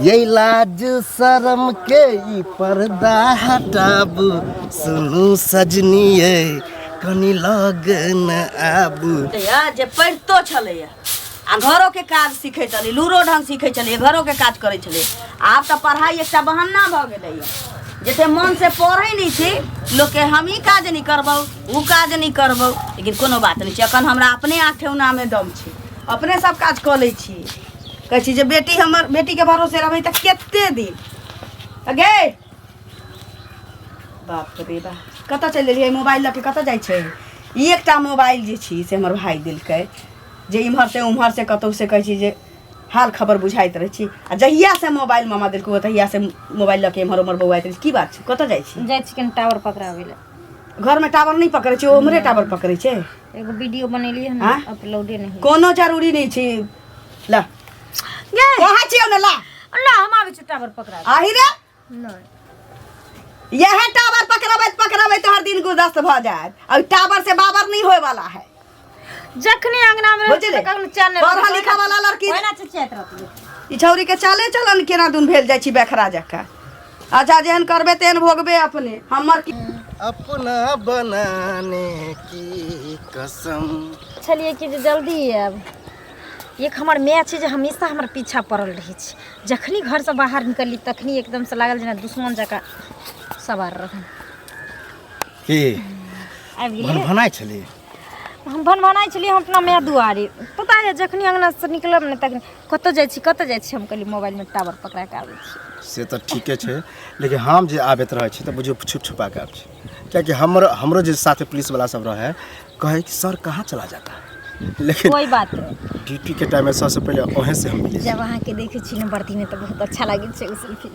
ये लाज शर्म के ई पर्दा हटाबू सुनू सजनिए कनी लग न आबू जे पढ़ितो छलैया आ घरों के काज सीखे चले लूरो ढंग सीखे चले घरों के काज करे चले आब तो पढ़ाई एक बहाना भ गेलैया जैसे मन से पढ़े नहीं थी लोग के हम ही काज नहीं करबो वो काज नहीं करबो लेकिन कोनो बात नहीं अखन हमरा अपने आँख ठेहुना में दम छै अपने सब काज कऽ लै छी कहै छी जे बेटी हमर बेटी के भरोसे रहबै त कते दिन गे बाप रे बा कतऽ चलि गेलियै मोबाइल लऽ के कतऽ जाइ छै ई एकटा मोबाइल जे छी से हमर भाई देलकै जे इम्हर से उम्हर से कतौ से कहै छी जे हाल खबर बुझाइत रहै छी आ जहिया से मोबाइल मामा देलको तहिया से मोबाइल लऽ के इम्हर उम्हर बौआइत रहै छी की बात छै कतऽ जाइ छी कनि टावर पकड़ाबै लए घर में टावर नहीं पकड़े छै उम्हरे टावर पकड़े छै एगो वीडियो बनेलिए ना अपलोडे नहीं कोनो जरूरी नहीं छै ला गे कहाँ छियौ ने ला ना हम आबै छी टावर पकड़ा आही रे नहीं यह टावर पकड़ाबे तो हर दिन गुलदस्त भ जाए और टावर से बाबर नहीं होए वाला है जखनी अंगना में बुझले चैनल पढ़ा लिखा वाला लड़की ओना चचैत रहत ई छौरी के चाले चलन केना दुन भेल जाइ छी बेखरा जका अच्छा जेहन करबे तेहन भोगबे अपने हमर अपना बनाने की कसम चलिए कि जे जल्दी आब एक हमर मैया छै जे हमेशा हमर पीछा पड़ल रहै छै जखनी घर से बाहर निकलली तखनी एकदम से लागल जेना दुश्मन जका सवार रहन की आबि गेलिए भनाइ छली हम भनभनाइ छलिए हम अपना मैया दुआरे पता है जखनी अंगना से निकलब ने तखनी कतऽ जाइ छी हम कहली मोबाइल में टावर पकड़ा के आबै छी से तो ठीके छै लेकिन हम जे आबैत रहै छी तऽ बुझियो छुप छुपा के आबै छी कियाकि हमरो जे साथे पुलिस वाला सब रहे कहे कि सर कहाँ चला जाता है लेकिन कोई बात नहीं ड्यूटी के टाइम में सबसे पहले ओहे से हम मिले जब वहाँ के देखे छी न वर्दी में तो बहुत अच्छा लगे छै उस सेल्फी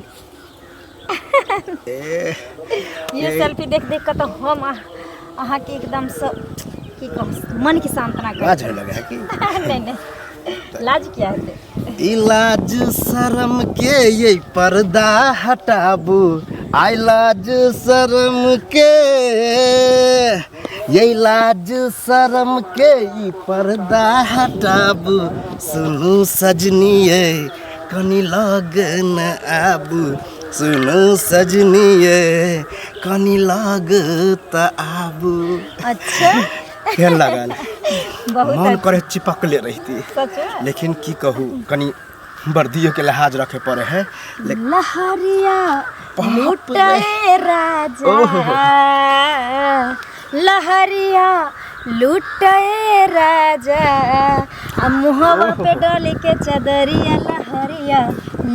ये सेल्फी देख देख के तो हम अहाँ के एकदम से की कहूँ मन की सांत्वना कर लाज लगे है कि नहीं लाज क्या है इलाज शर्म के ये पर्दा हटाबू आई लाज शर्म के ये लाज शर्म के ई पर्दा हटाबू सुनू सजनिए कनी लग न आबू सुनू सजनिए कनी लग त आबू अच्छा केहन लागल बहुत मन करे चिपकले रहती सच में लेकिन की कहूँ कनी वर्दियों के लिहाज रखे पड़े है लहरिया लुटाए राजा लहरिया लुटाए राजा आ मुहवा पे डाल के चदरिया लहरिया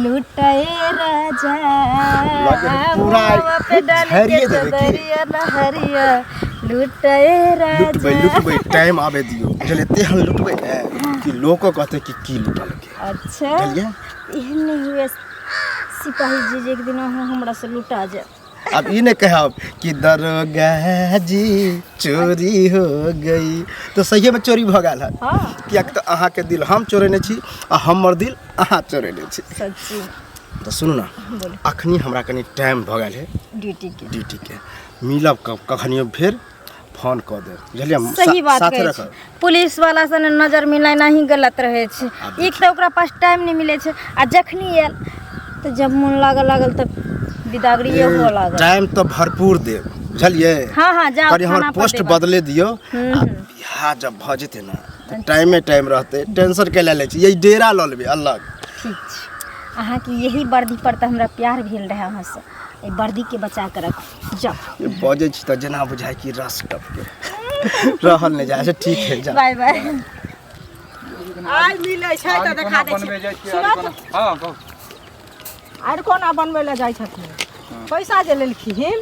लुटाए राजा मुहवा पे डाल के चदरिया लहरिया लुटाए राजा लुटबै टाइम आवे दियो चले तेहन लुटबै कि लोग कहते कि की लुटल के अच्छा चलिए एहन नहीं हुए सिपाही जी एक दिन हमरा से लुटा जाए अब ई नहीं कहब कि दरोगा जी चोरी हो गई तो सही में चोरी भ गेल है हाँ कियाक तो अहाँ के दिल हम चोरेने छी आ हमर दिल अहाँ चोरेने छी सच्ची तो सुनू ना अखनी हमरा कनी टाइम भ गेल है ड्यूटी के मिलब कखनियो फिर फोन कऽ दे बुझलियै सही बात साथे कहै रखब छै पुलिस वाला से नजर मिलाना ही गलत रहे छै एक तो ओकरा पास टाइम नहीं मिले छै आ जखनी आयल तो जब मन लागल तब बिदागड़िए हो लागल टाइम तो भरपूर देब बुझलियै हाँ जाओ कनी हमर पोस्ट बदले दियो आ बियाह जब भ जेते ना तो टाइम रहते टेंशन के ले छी यही डेरा ल लेबे अलग ठीक छै अहाँ की यही वर्दी पर तो हमरा प्यार भेल रहे अहाँ से ए वर्दी के बचा के रख जाओ बजे छी त जेना बुझाय कि रस टपके रहल नहीं जाय छै ठीक है जा बाय बाय आइ मिलै छै त देखा दे सुनत हां कहू आर कोना बनबै ले जाइ छथिन पैसा जे लेलखिन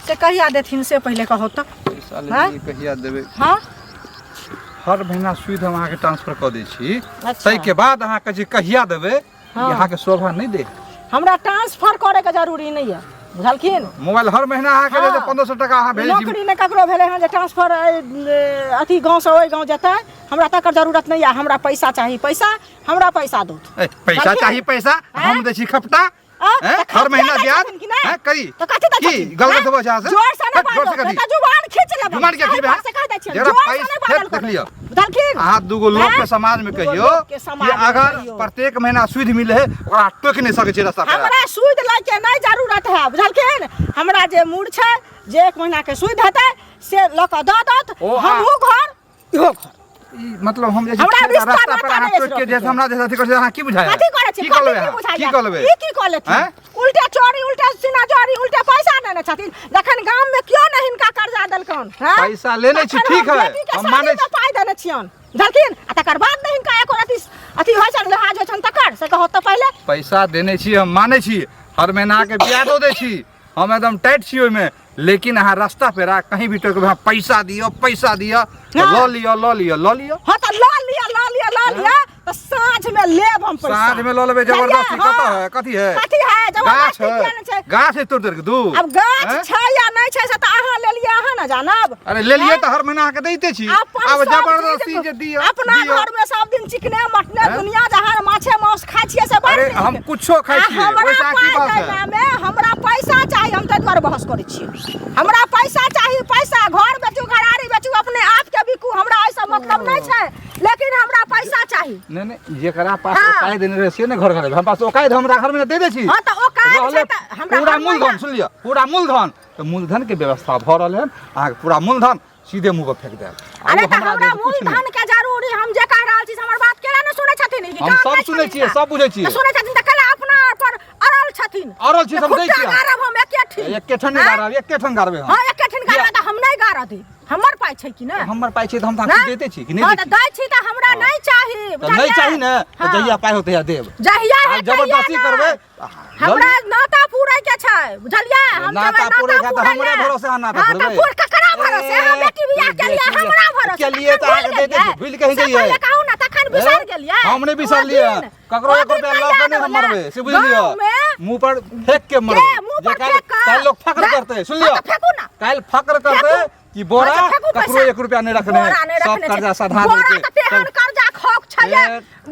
से कहिया देथिन से पहले कहो त पैसा ले कहिया देबै हां हर महीना सुविधा हम अहाँ के ट्रांसफर क दै छी अच्छा। तै के बाद अहाँ के जे कहिया देबै अहाँ के शोभा नहीं दे हमरा ट्रांसफर करे के जरूरी नहीं है बुझलखिन मोबाइल हर महीना अहाँ के दे 1500 टका अहाँ भेज दी नौकरी ने ककरो भेले हैं जे ट्रांसफर अथी गांव से ओइ गांव जतै हमरा तकर जरूरत नहीं है हमरा पैसा चाहिए पैसा हमरा पैसा दो पैसा चाहिए पैसा हम दै छी खपटा हैं हर महीना ब्याज हैं करी तो कथि दै की छथिन गलत होबो छै से जोर से ना जोर से बाजो कथी तो जुबान खींच ले जुबान के खींच से कह दै छियै जरा जोर से पैसा नहीं बाजल देख लियो बुझलखिन अहाँ दूगो लोग के समाज में कहियो लोग के समाज कि में अगर कहियो। प्रत्येक महीना सूद मिले है ओकरा टोक नहीं सके छै रास्ता पे हमरा सूद लै के नहीं जरूरत है बुझलखिन हमरा जे मूड छै जे 1 महीना के सूद हेतै से ल क द दत ओ, हमहू घर इहो घर ई मतलब हम जे हमरा रिश्ता रास्ता पर नाता अहाँ नहीं टोक के रखै जे छै। हमरा जैसा अथी कर अहाँ की बुझाय कथि करे छै की करबै कथि अहाँ? बुझाइया? की करबै ई की कऽ लेथिन हैं? उल्टा चोरी उल्टा सीना चोरी उल्टा पैसा देने छथिन जखन गाम में क्यों नहीं हिनका कर्जा देलकन हैं? पैसा लेने छी, तखन ठीक हम है, बेटी के हम शादी मानै में पाइ देने छियन बुझलखिन आ तकर बाद नहीं हिनका एको रति अथी होइ छन लिहाज होइ छन तकर से कहो तो पहले पैसा देने छी हम माने छी हर महीना के ब्याजो दे छी हम एकदम टाइट छी ओइमे लेकिन अहाँ रास्ता पे रा कहीं भी टोक पैसा दियो हाँ। ल लियो हाँ तो ल लिया तो साँझ में लेब हम पैसा साँझ में ल लेबै जबरदस्ती हाँ। कतऽ है कथी है कथी है गाछ जबरदस्ती किया नहि छै? है गाछ है तोड़ के दू अब गाछ हैं? छै या नहीं छै से तऽ अहाँ लेलियै अहाँ न जानब अरे ले लिए हैं? तो हर महीना के दैते छी अपन अब सब जबरदस्ती चीज जे दियो अपना दियो। घर में सब दिन चिकने मटने हैं? दुनिया जहान माछे मांस खाइ छियै से बड़ अरे नीक। हम कुछो खाइ आ छियै हमरा ओइसा की पाइ बात है दैला में हमरा पैसा चाही हम ताहि दुआरे बहस करै छियै हमरा पैसा चाही पैसा घर बेचू घरारी बेचू अपने आप के बिकू हमरा ऐसा मतलब नहीं छै लेकिन हमरा पैसा चाही नहीं जेकरा पास हाँ। ओकाय देने रहे से ने घर घर हम पास ओकाय हमरा घर में दे दे छी हाँ तो ओ काज छै रहले तऽ हमरा पूरा हर मूलधन महीना- सुन लियो पूरा मूलधन तो मूलधन के व्यवस्था भ रहल है अहाँ के पूरा मूलधन सीधे मुंह पे फेंक देब आ अरे वो तो हमरा हमरा दे देब, कुछ नहीं। मूलधन के जरूरी हम जे कह रहल छी से हमर बात केला न सुनै छथिन ई हम काम सब नहि सुनै छथिन छियै का? सब बुझै छियै तऽ सुनै छथिन तऽ कला अपना पर अड़ल छथिन अड़ल छी, सब दै छियै। गारब हम एके ठिन एके ठन नहीं गारब एके ठन गारबे हम हां एके ठिन गारब तऽ हम नहीं गारब दी हमर पाइ छै कि नहि हमर पाइ छै त हम ना? ताके देते छी कि हाँ, नहीं तऽ देते दै छी तऽ हमरा नहीं चाही तो नहीं चाहिए ना तो हाँ। जहिया पाइ होते या देब जहिया आ है जबरदस्ती तहिया करबै ना। हमरा नाता पूरै के छै बुझलियै हम नाता जेबै पूरै के तऽ पूरै हमरे लए। भरोसे अहाँ नाता हाँ, पूरबै। तऽ पूर ककरा भरोसे हम बेटी बियाह के लिए हमरा भरोसे के लिए तऽ अहाँके दे दे भूल के ही से जइयै पहिले कहू ना तखन बिसर गेलियै हम नहीं बिसर लिए ककरो 1 रुपया लऽ के नहीं हम मरबे से बुझ लियो मुंह पर फेंक के मरबे मुंह पर जे फेंक के? काल लोग फक्र ना? करते सुन लियो हाँ, तो फेंकू ना। काल फक्र करते फेंकू। कि बोरा अच्छा, फेंकू ककरो पैसा। 1 रुपया नहीं रखने बोरा नहीं सब रखने छै। कर्जा साधा बोरा देके तऽ तेहन कर्जा खोक छै जे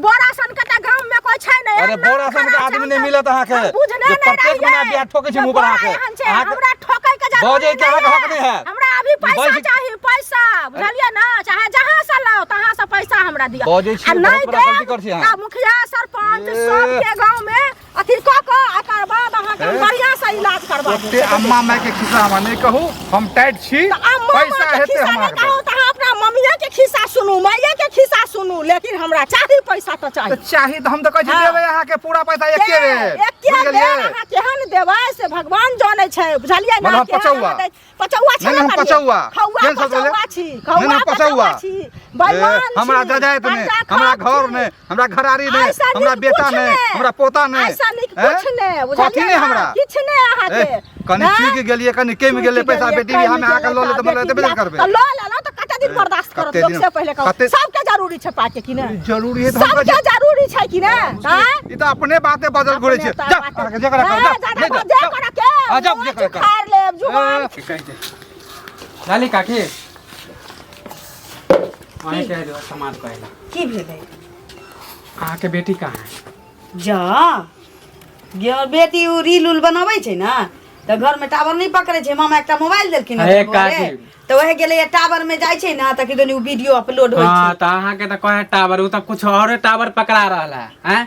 बोरा सन के तऽ गाम में कोई छै नहि अरे बोरा सन के आदमी नहीं मिलत अहाँ के बुझने जे नहीं प्रत्येक महीना ब्याज ठोकै छै मुंह पर अहाँ के अहाँ के हमरा ठोकै के जरूरत बजे के अहाँ के हक नहीं है हमरा अभी पैसा बजे- चाही पैसा बुझलियै ना चाहे जहां से लाओ तहां से पैसा हमरा दिया बजे छी, आ बहुत नहीं बड़ा गलती देब कर छी अहाँ। तऽ मुखिया सरपंच ए। सबके गांव में अथी कऽ कऽ एकर बाद अहाँ के ए। बढ़िया से इलाज करबा देब। ओते अम्मा माय के खिस्सा हम नहीं कहू हम टाइट छी तऽ अम्मा पैसा माँ के हेते खिस्सा हमरा नहीं कहू तऽ अहाँ अपना मम्मिया के खिस्सा सुनू माइये के खिस्सा सुनू लेकिन हमरा चाही पैसा तो चाही तो चाही तो हम तो कहै छी हाँ। देबै अहाँ के पूरा पैसा एके बेर एके बुझ बेर गेलियै अहाँ केहन देबै से भगवान जानै छै बुझलियै ना मतलब केहन पचौआ। अहाँ दै- पचौआ छै नहीं, ना हम करियै। पचौआ। खौआ केहन सब पचौआ बोले? छी नहीं, खौआ नहीं, पचौआ पचौआ। छी बैमान छी हमरा जजाइत ने कर्जा हमरा खोक घर छी। ने हमरा घरारी ने ऐसा हमरा नीक बेटा कुछ ने नहीं। हमरा पोता ने ऐसा नीक हैं? कुछ ने कथी ने हमरा किछ ने अहाँ के कनि चूक गेलियै कनि केम गेलै पैसा बेटी भी हम अहाँ के लऽ ले तऽ बोले देबे करबै तऽ लऽ लेलौ तऽ कते दिन बर्दाश्त करत कते लोग दिन- से पहिले कहू कते- सबके जरूरी छै पाके कि ने जरूरी है तो हम सबके जरूरी छै कि ने हैं ई तो अपने बाते बदल घुरे छै जा अहाँ के जकरा कर जा नहीं जा आ जाओ जकरा कर खार लेब जुबान लाली काकी वहीं कह दो समाज पहला की भेलै अहाँ के बेटी कहाँ है जा गे बेटी उ रील उल बनबै छै ना तऽ घर में टावर नहीं पकड़े छै मामा एकटा मोबाइल देलखिन हे काकी। तऽ वहे गेलै टावर में जाइ छै ना तऽ किदन उ वीडियो अपलोड होइ हाँ छै तो अहाँ के तो कहे टावर उ तो कुछ और टावर पकड़ा रहा है हैं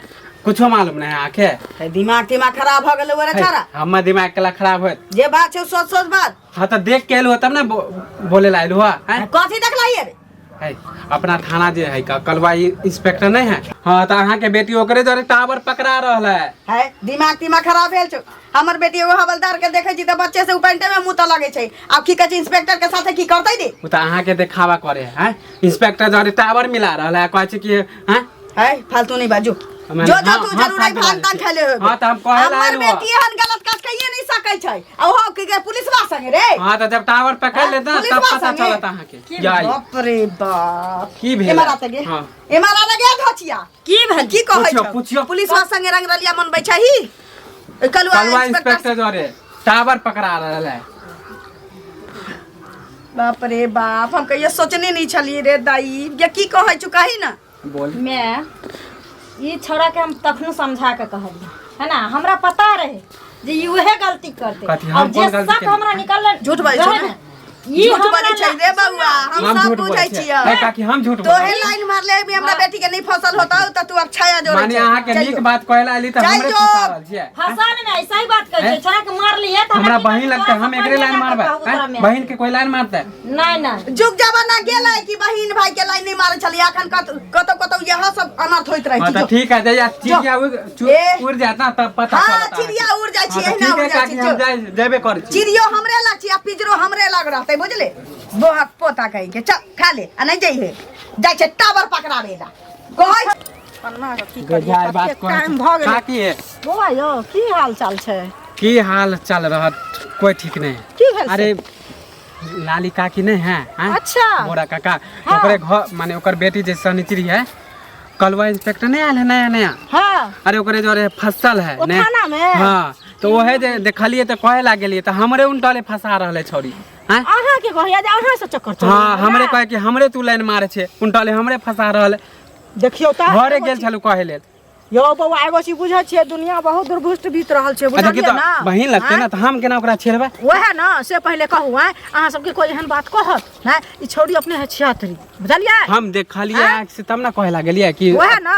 कुछो मालूम नहीं आखे तऽ दिमाग तिमाग खराब भऽ गेलै ओरे छाड़ा हमर दिमाग केला खराब होत जे बात छै सोच सोच बात हाँ तो देख के एलु तब ना बोले ला एलु हैं कथी देखलियै रे है अपना थाना जे है का कलवा इंस्पेक्टर नहीं है हाँ तो अहाँ के बेटी ओकरे द्वारे टावर पकड़ा रहा है दिमाग तिमाग खराब भेल छौ हमर बेटी एगो हवलदार के देखे छी तऽ बच्चे से उपेंटे में मुँह लगे छै आब की कहै छै इंस्पेक्टर के साथे की करतै रे उ तो अहाँ के देखावा करे है इंस्पेक्टर द्वारे टावर मिला रहा है कहै छै कि हैं है फालतू नहीं बाजू हमें- जो जो हाँ, तू हाँ, जरूर आई फालतू भान तान बाजू। खेले हो हाँ, तो हम कहे ला हमर आइल हुआ। बेटी एहन गलत काज कहिए नहीं सकै छै आ ओहो की पुलिसवा संगे रे हाँ तो जब टावर पकड़ लेता पुलिसवा तब पता संगे? चलता अहाँ के जाई बाप रे बाप की भेल? एमारा त गे हाँ। एमारा लगे धचिया की भेल की कहै पुछियो, छ पुछियो। पुलिसवा संगे रंगरलिया मनबै छही कलवा कलवा इंस्पेक्टर इंस्पेक्टर द्वारे टावर पकड़ा रहा है बाप रे बाप हम कहियो सोचने नहीं छलिए रे दाई ये की कहै छु कही ना बोल मैं ये छोड़ा के हम तखनो समझा के कहलिए है ना, हमरा पता रहे जे ये उहे गलती करते कथी, हम और जे कोन गलती शक केली? हमरा निकल झूठ बाजै छै ने? ई झूठ बाजै छै रे बउआ, हम सब झूठ बुझै बोलै छियै। है काकी हम झूठ तोहे बोलै लाइन मारले भी हमरा बेटी के नहीं फसल होता त तू अब छाया जोड़े माने अहाँ के नीक बात कहला आली त जाइ हमरे जो। फंसा रहल छियै। फसान में ऐसा ही बात करे छोड़ा के मार लिए त हमरा बहिन लगता हम एकरे लाइन मारबे हैं? बहिन के कोई लाइन मारते नहीं नहीं जुग जमाना गेलै कि बहिन भाई के लाइन नहीं मारे छलिए, अखन कतो कतो यह सब अनर्थ होइत रहे हां छै। तो ठीक है जया चिड़िया ए। उड़ जाता तब पता हाँ चलता। चिड़िया उड़ जाइ छी, हाँ, तो एहना ठीक है उड़ जाइ काकी छी। हम जाय जेबे कर छी। चिड़ियो हमरे लग छी आ पिजरो हमरे लग रहतै बुझले। बोहक पोता कहि के चल खा ले आ नहीं जइहे, जाइ छै टावर पकड़ाबे ला कहै अन्ना के की गजाय बात करिए, कहै टाइम भ गेलै। काकी है बौआ यौ की हाल चाल छै? की हाल चल रहा कोई ठीक नहीं। की भेल से? अरे लाली काकी नहीं है हैं? अच्छा। मोरा काका हाँ। ओकरे घर माने ओकर बेटी जे सनिचरी है कलवा इंस्पेक्टर नहीं आयल है नया नया। हाँ अरे ओकरे जो रे फसल है ओ थाना में? हाँ तो ओहे जे देखलिए तो कहे लागलिए तो हमरे उनटले फंसा रहले छौरी हैं? अहाँ के कहिया जे अहाँ से चक्कर चल हाँ हमरे कहे कि हमरे तू लाइन मारे छे उनटले हमरे फंसा रहले। देखियो त घरे गेल छलु कहे लेल। यो बौआ एगो चीज बुझै छियै, दुनिया बहुत दुर्भुष्ट बीत रहल छै अच्छा की बुझलियै तो ना? बहिन लगते ना तो हम केना ओकरा छेड़बे? वह ना से पहले कहू हैं अहाँ सबके कोई एहन बात कहत ना, ई छोड़ी अपने है छियातरी बुझलियै? हम देखलिए आँख से तब ना कहे लागलिए कि वह ना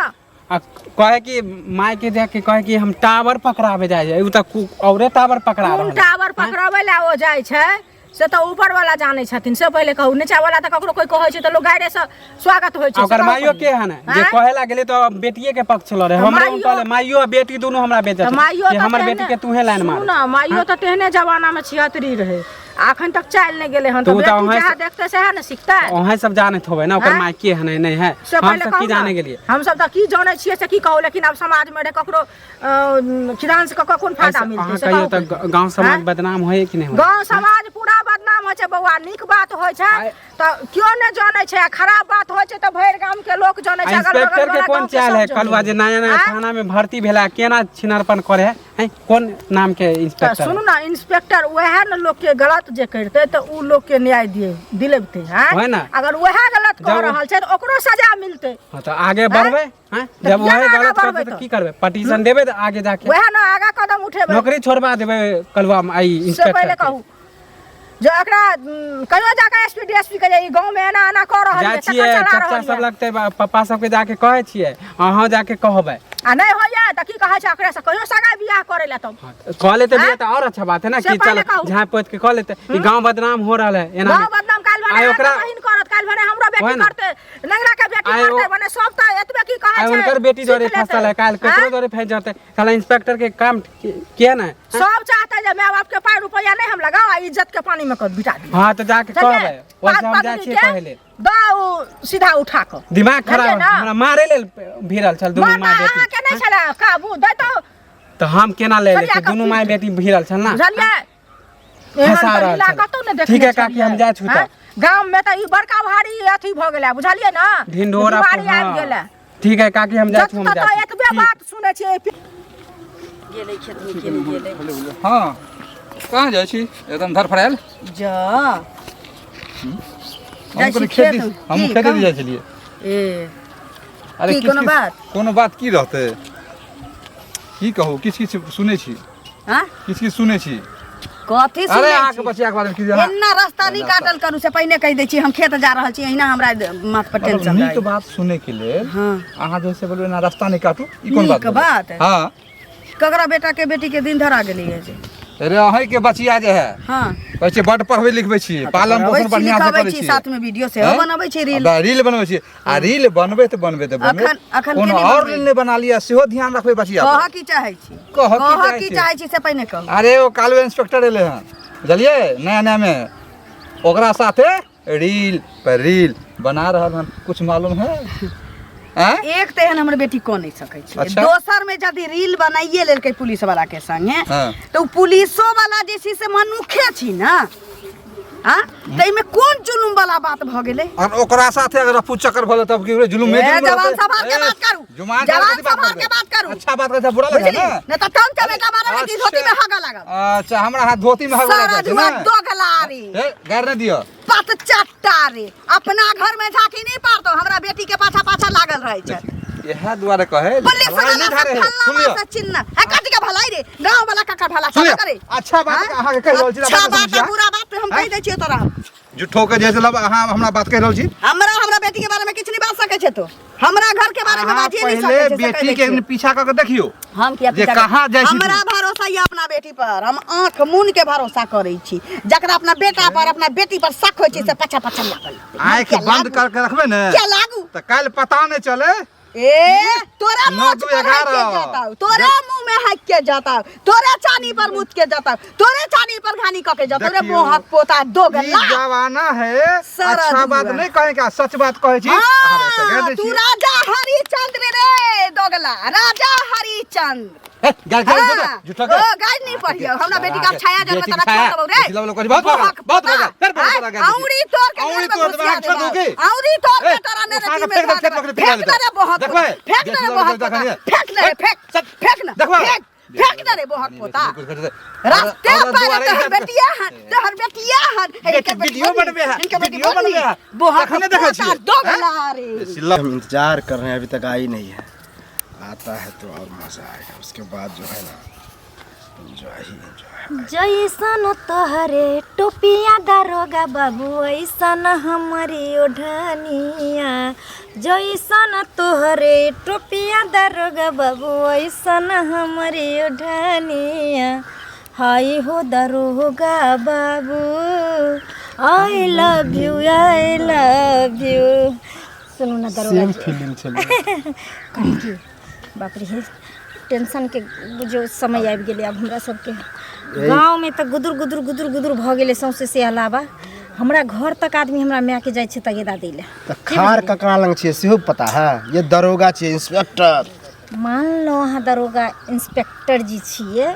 आ कहे कि माय के देख के कहे कि हम टावर पकड़ावे जाए उ त औरे टावर पकड़ा कोन रहल। टावर पकड़ाबै ला ओ जाइ छै से तो ऊपर वाला जाने छथिन, से पहले कहू। नीचा वाला त ककरो कोई कहै छै त लोग गायरे से स्वागत होइ छै। ओकर से माइयो कहू के है ना जे हैं? कहे लागले तो बेटिए के पक्ष ल रहे तो हमरे माइयो- उनटले माइयो आ बेटी दोनों हमरा बेचत त माइयो कि त हमर तेहने- बेटी के तूहे लाइन मार। सुनू ना, माइयो त तेहने जमाना में छिहतरी रहे, अखन तक चाल नहीं गेले हन तो तो उ त बेटी वहाँ जहाँ से- देखते से है ना सीखता है। ओहे सब जानत होवे ना ओकर हैं? माय के है नहीं है से हम पहले सब कहू की ना, जाने गेलिए। हम सब त की जाने छियै से की कहू, लेकिन अब समाज में ककरो खिदान से ककरो कोन फायदा अहाँ मिलतै से कहियो कहू। तो गांव समाज हैं? बदनाम होए कि नहीं होए? गांव समाज पूरा बदनाम होइ छै बौआ, नीक बात होइ छै त क्यों ने जाने छै, आ खराब बात होइ छै त भैर गांव के लोग जाने छै। अगल इंस्पेक्टर बगल के वाला कौन गाँव के चाल सब है जाने। कलवा जे नया नया हैं? थाना में भर्ती भेला केना छिनारपन करे है कौन नाम के त इंस्पेक्टर सुनू ना, इंस्पेक्टर वह न लोग के गलत जे करते त उ लोग के न्याय दिलेबते हैं। है ना? अगर वह गलत कर जब- रहल छै त ओकरो सजा मिलते। हाँ, तो आगे बढ़बे हैं तो जब किया वही ना आगे गलत बढ़बै करते तो तो? की करबे पटिशन देबे तो आगे जाके वह न आगा कदम उठेबै। नौकरी छोड़वा देबे कलवा में आई से इंस्पेक्टर पहले के। कहू जो एकरा कहियो जाके एसपी डीएसपी के जे ई गांव में एना एना कर रहल जाइ है, छियै चक्कर चला चच्चा रहल सब है। लगते पप्पा सबके जाके कहे छियै अहाँ जाके कहबै आ नहीं होइए त की कहै छै ओकरा से कहियो सगा बियाह करे ला तब। कह लेते हैं? बिया तो और अच्छा बात है ना से कि चल पहले कहू। झाँप पोत के कह लेते ई गांव बदनाम हो रहा है एना गांव में। बदनाम काल आइ भने ओकरा- बहिन करत, काल भने हमरो ओहे बेटी ना। करते, नंगरा के बेटी आइ करते, ओ- भने सब त एतबे की कहै आइ छै। उनकर बेटी जोरे सीख लेतै। फसल है काल केकरो हैं? जोरे फंस जाते साला इंस्पेक्टर के काम किया ना सब चाहते जे माय बाप के पाई रुपया नहीं हम लगाओ आ इज्जत के पानी में कर बिटा दी। हाँ तो जाके कहबै वैसे हम जाइ छियै कहे ले दाऊ सीधा उठा कर दिमाग खराब बुझलियै ना? हमरा मारे लेल भिड़ल छल दुनू माता माय अहाँ के बेटी नहीं छला काबू दे तो तो हम केना ले चलिए लेते आका दुनू पीट। माय बेटी भिड़ल छल ना बुझलियै? फंसा एहन रहल तरीला छल। कतौ नहीं देखने ठीक है काकी, छलियै। हम जाइ छु तऽ। हैं? गाम में त ई बड़का भारी अथी भ गेलै बुझलियै ना? ढिंढोरा बीमारी हाँ। आबि गेलै। ठीक है काकी हम जाइ छु हम जत जाइ त एतबे बात सुनै छियै। गेलै खेत में के नहीं गेलै हाँ कहाँ जाइ छी एकदम धरफड़ायल जा हम जाइ कोनो छी खेत खेत दिस में। हम की, खेते कहू? दिस जाइ छलिए ए अरे की, किछ- कोनो किछ- बात? कोनो बात की रहते की कहू किछ किछ सुनै छी हां किछ किछ सुनै छी कथी अरे सुनै अहाँके छी? बचिया के बारे में की जाना एन्ना रास्ता नहीं काटल करू से पहिने कहि दै छी हम खेत जा रहल छी, एहिना हमरा माथ पर टेंशन नीक रहै। बात सुनै के लेल हाँ अहाँ जैसे बोलबे ना रास्ता नहीं काटू ई कोन बात नीक बात है। हाँ ककरा बेटा के बेटी के दिन धरा गेलै है जे अरे अहीं के बचिया जे है हाँ कहै छै बड पढ़बै लिखबै छी पालन पोषण बढ़िया से लिखाबै करै छी, छी साथ में वीडियो सेहो हैं? बनबै छी रील। अब रील बनबै छी आ रील बनबै तऽ बनबै तऽ बनबै अखन कोनो के नहि और बनबै? रील नहीं बना लिया सेहो ध्यान रखबै बचिया पर। कह की चाहै छी कहऽ की कह चाहै की छी? चाहै छी से पहिने कहू। अरे वो कालवे इंस्पेक्टर एले हैं बुझलिए नया नया में ओकरा साथे रील पर रील बना रहल हन कुछ मालूम है हैं? एक तो एहन हमर बेटी कऽ नहीं सकै छै, अच्छा। दोसर में यदि रील बनाइए लेलकै पुलिस वाला के संगे हाँ। तो पुलिसो वाला जे छै से मनुखे छी ना। हाँ तै में कोन जुलुम वाला बात भ गेलै? और ओकरा साथे अगर अफू चक्कर भले तब की होले जुलुम में ए, जुलुम जवान रहतै। संभाल के ए, बात करू। जुबान जवान के संभाल के बात करू। अच्छा बात कहै बुरा लगे बुझली ना नहीं तो टम चमेटा मारे में कि धोती में हगा लागल। अच्छा हमरा हाथ धोती में हगला सारा जाय छै जुआ ना दोगला रे ए गार न दियो पत चट्टा रे अपना घर में झांकी नहीं पारतो, हमरा बेटी के पाछा पाछा लागल रहे छै। यह द्वारे कहे पुलिस भलाई वाला नहीं से धारे है। सुन फलना लियो से चिन्ह है काटी के भलाई रे गांव वाला का भला सुन सब लियो करे अच्छा बात हाँ? अहाँ के कह रहल छी अच्छा बात है बुरा बात हम कह दै छियै तोरा झूठो के जैसे लब अहाँ हमरा बात कह रहल छी हमरा बेटी के बारे में किछ नहीं बात सके छै तो हमरा घर के बारे में अहाँ बात ही नहीं पहले सके छै बेटी के पीछा क के देखियो हम किया जे कहाँ जाइ छी हमरा भरोसा ये अपना बेटी पर हम आंख मून के भरोसा करै छी जकरा अपना बेटा पर अपना बेटी पर शक होय छै से पछा पछा लागल आँख बंद करके रखबे ने क्या लागू त काल पता नहीं चले ए तोरा नौ मुंह दू पर हाथ के 11 जाता तोरा मुंह में हाथ के जाता तोरे चानी पर मुत के जाता तोरे चानी पर घानी क के जाता रे देखियो, मोहक पोता दो ई गल्ला जमाना है सरद अच्छा बात हुआ। नहीं कहे का सच बात कहे छी अहाँ वैसे कह दे तू छी राजा हरिचंद्र रे दोगला राजा हरिचंद्र गाय हाँ, झूठा ओ, गाय नहीं पढ़ियो हमरा बेटी का छाया जन्म बेटी तोरा छाया, छोड़ देबौ रे बेटी लोग कह बहुत होगा, बहुत होगा, फिर बहुत होगा, गाय औरी तोड़ के औंगली जेल में तोड़ देबौ, घुसिया छोड़ देबौ। दोगे? औरी तोड़ के ए, तोरा ने उठा के रत्ती में फेंक दे, घाल खेत में देबौ। फेंक फेंक दे। दे रे बहुत देखबै? फेंक दे रे देखबै? बहुत देखबै? पोता। फेंक दे रे फेंक सब फेंक ना देखबै? फेंक दे रे बहुत पोता रास्ते पर तोहर बेटिया हन तोहर बेटिया हन बेटी वीडियो बनबे है, इनके बेटी वीडियो बनबे है। बहुत देखने देखै छियै? पोता दोगला रे सिल्ला हम इंतजार कर रहे हैं, अभी तक आई नहीं है। आता है तो और मज़ा आएगा। उसके बाद जो है ना एंजॉय ही एंजॉय। जैसन तोहरे टोपिया दारोगा बाबू ऐसन हमारी ओढ़निया जैसन तोहरे टोपिया दारोगा बाबू ऐसन हमारी ओढ़निया हाय हो दारोगा बाबू आई लव यू सुनो ना दारोगा सेम जी। फीलिंग चल बाप रे हे टेंशन के जो समय आबि गेलै आब हमरा सबके गाँव में तो गुदुर गुदुर गुदुर गुदुर भऽ गेलै सौंसे से अलावा हमरा घर तक आदमी हमरा माय के जाइ छै तगेदा दै लए तो खार ककरा लंग छियै सेहो पता है? ये दरोगा छियै, इंस्पेक्टर। मान लो अहाँ दरोगा इंस्पेक्टर जी छिए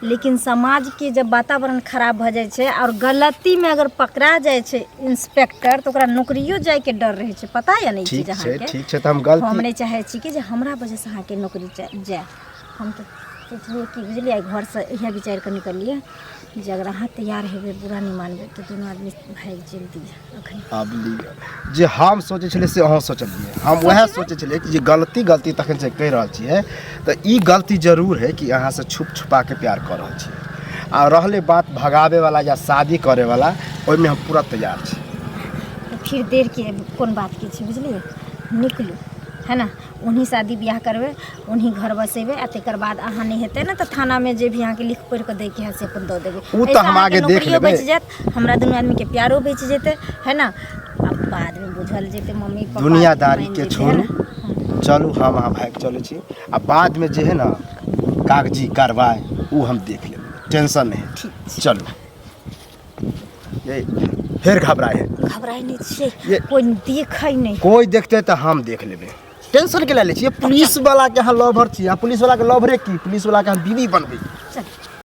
लेकिन समाज के जब वातावरण खराब भऽ जाइ छै और गलती में अगर पकड़ा जाइ छै इंस्पेक्टर तो ओकरा नौकरियो जाय के डर रहै छै पता या नहीं चीज ठीक छै अहाँके ठीक छै तऽ हम हम गलती नहीं चाहे छी कि जे हमरा वजह से अहाँके नौकरी जाए हम तो सोचलिए कि बुझलिए घर से इएह विचार कर निकलिए जे अगर अहाँ तैयार हेबै बुरा नहीं मानबै तो दोनों आदमी भाग चल दिए अखन आब लिअ। जे हम सोचै छलियै से अहाँ सोचलियै। हम वएह सोचै छलियै कि जे गलती तखन से कहि रहल छियै तऽ ई गलती जरूर है कि अहाँ से छुप छुपा के प्यार कऽ रहल छियै। आ रहलै बात भगावे वाला या शादी करे वाला, ओहिमे हम पूरा तैयार छी। तो फिर देर के कौन बात की छै बुझलिए निकलू है ना उन्हीं शादी ब्याह करबै उन्हीं घर बसेबै आ तकर बाद अहाँ नहीं हेतै ना तो थाना में जे भी अहाँके लिख पढ़ि कऽ दै के है से अपन दऽ देबै उ तऽ हम आगे देख लेबै। बचि जायत हमरा दुनू आदमी के प्यारो बचि जेतै है ना अब बाद में बुझल जेतै मम्मी पापा दुनियादारी मान के जेतै, है छोड़ू, ना? चलू हम अहाँ भागि चलै छी आ बाद में जे है ना कागजी कार्रवाई वो हम देख लेबै, टेंशन नहीं। चलू ये फिर घबराए घबराए नहीं छियै ये- कोई देखै नहीं कोई देखते तो हम देख लेबै। टेंशन के ले छियै पुलिस वाला के यहाँ लवर छियै, पुलिस वाला के लवरे की पुलिस वाला के हम बीवी बनबै। चल